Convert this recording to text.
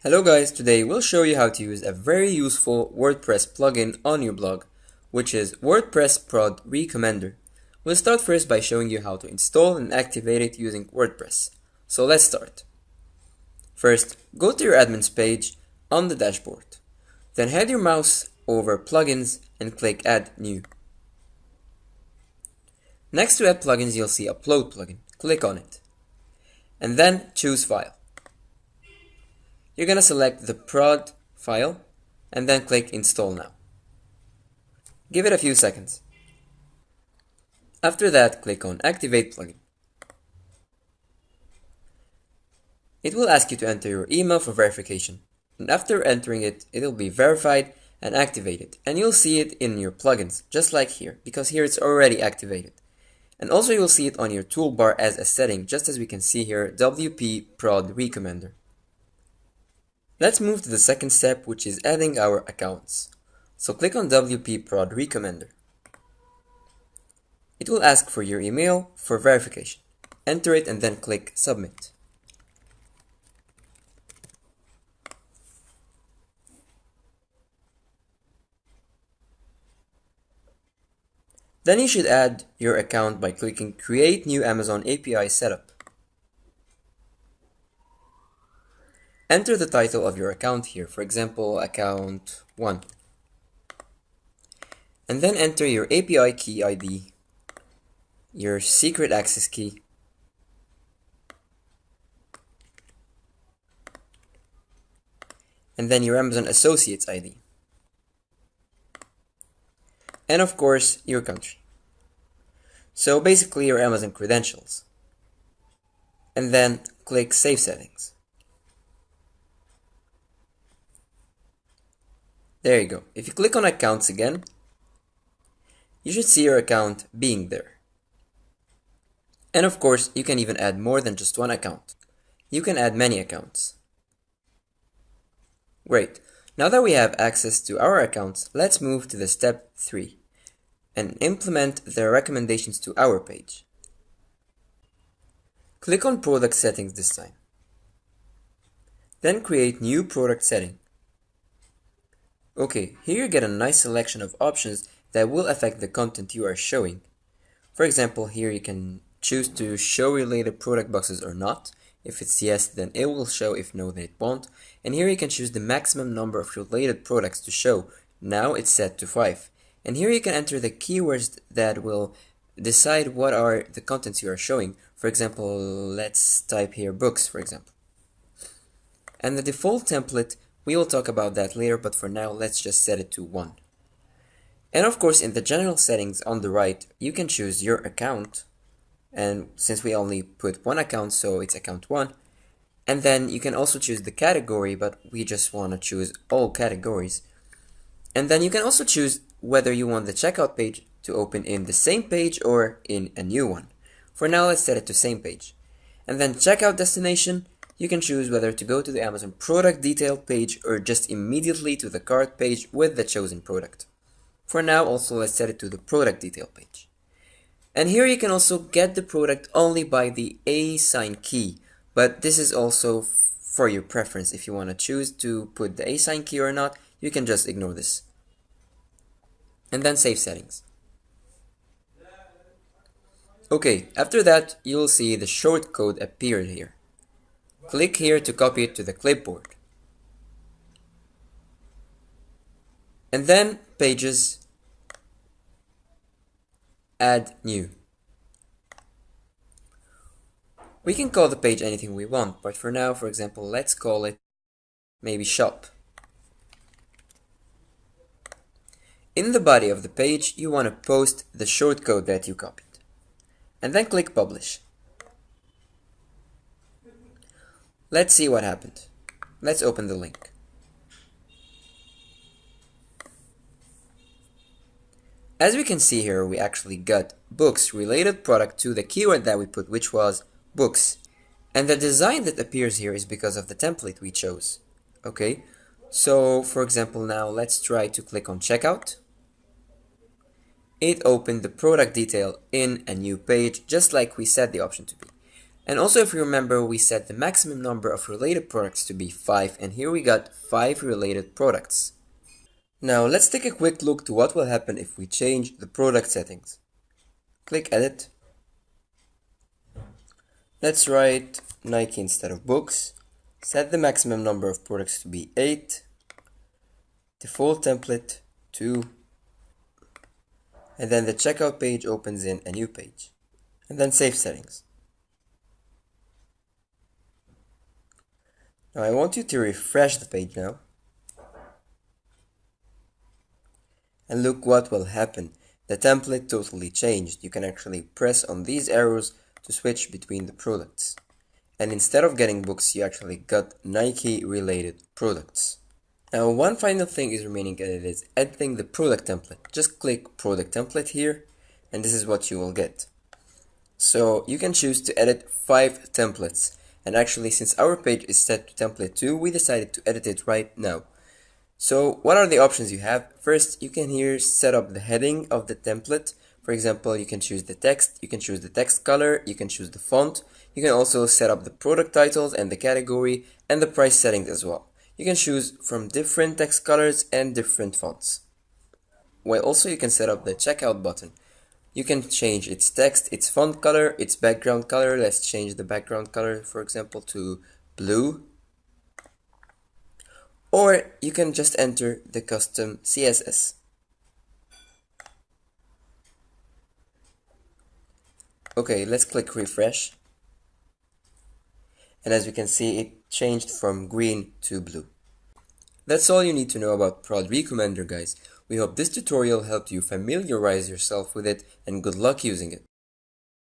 Hello guys, today we'll show you how to use a very useful WordPress plugin on your blog, which is WordPress ProdRecommender. We'll start first by showing you how to install and activate it using WordPress. So let's start. First, go to your admin's page on the dashboard. Then head your mouse over Plugins and click Add New. Next to Add Plugins, you'll see Upload Plugin. Click on it. And then choose File. You're going to select the prod file and then click Install Now. Give it a few seconds. After that, click on Activate Plugin. It will ask you to enter your email for verification, and after entering it, it'll be verified and activated, and you'll see it in your plugins, just like here, because here it's already activated. And also you'll see it on your toolbar as a setting, just as we can see here, WP ProdRecommender. Let's move to the second step, which is adding our accounts. So click on WP ProdRecommender. It will ask for your email for verification. Enter it and then click Submit. Then you should add your account by clicking Create New Amazon API Setup. Enter the title of your account here, for example, Account 1. And then enter your API key ID, your secret access key, and then your Amazon Associates ID. And of course, your country. So basically your Amazon credentials. And then click Save Settings. There you go. If you click on Accounts again, you should see your account being there. And of course, you can even add more than just one account. You can add many accounts. Great. Now that we have access to our accounts, let's move to the step 3 and implement the recommendations to our page. Click on Product Settings this time. Then create New Product Setting. Okay, here you get a nice selection of options that will affect the content you are showing. For example, here you can choose to show related product boxes or not. If it's yes, then it will show. If no, then it won't. And here you can choose the maximum number of related products to show. Now it's set to 5. And here you can enter the keywords that will decide what are the contents you are showing. For example, let's type here books, for example. And the default template, we will talk about that later, but for now, let's just set it to 1. And of course, in the general settings on the right, you can choose your account. And since we only put one account, so it's account 1. And then you can also choose the category, but we just want to choose all categories. And then you can also choose whether you want the checkout page to open in the same page or in a new one. For now, let's set it to same page. And then checkout destination, you can choose whether to go to the Amazon product detail page or just immediately to the cart page with the chosen product. For now, also let's set it to the product detail page. And here you can also get the product only by the ASIN key, but this is also for your preference. If you want to choose to put the ASIN key or not, you can just ignore this. And then save settings. Okay, after that, you'll see the shortcode appear here. Click here to copy it to the clipboard. And then Pages, Add New. We can call the page anything we want, but for now, for example, let's call it maybe Shop. In the body of the page, you want to post the shortcode that you copied. And then click Publish. Let's see what happened. Let's open the link. As we can see here, we actually got books related product to the keyword that we put, which was books. And the design that appears here is because of the template we chose. Okay, so for example, now let's try to click on checkout. It opened the product detail in a new page, just like we set the option to be. And also, if you remember, we set the maximum number of related products to be 5, and here we got 5 related products. Now let's take a quick look to what will happen if we change the product settings. Click Edit. Let's write Nike instead of books. Set the maximum number of products to be 8. Default template 2. And then the checkout page opens in a new page. And then save settings. Now I want you to refresh the page now. And look what will happen. The template totally changed. You can actually press on these arrows to switch between the products. And instead of getting books, you actually got Nike related products. Now one final thing is remaining, and it is editing the product template. Just click product template here, and this is what you will get. So you can choose to edit 5 templates. And actually, since our page is set to template 2, we decided to edit it right now. So what are the options you have? First, you can here set up the heading of the template. For example, you can choose the text, you can choose the text color, you can choose the font. You can also set up the product titles and the category and the price settings as well. You can choose from different text colors and different fonts. Well, also you can set up the checkout button. You can change its text, its font color, its background color. Let's change the background color, for example, to blue. Or you can just enter the custom CSS. Okay, let's click refresh. And as we can see, it changed from green to blue. That's all you need to know about ProdRecommender, guys. We hope this tutorial helped you familiarize yourself with it, and good luck using it.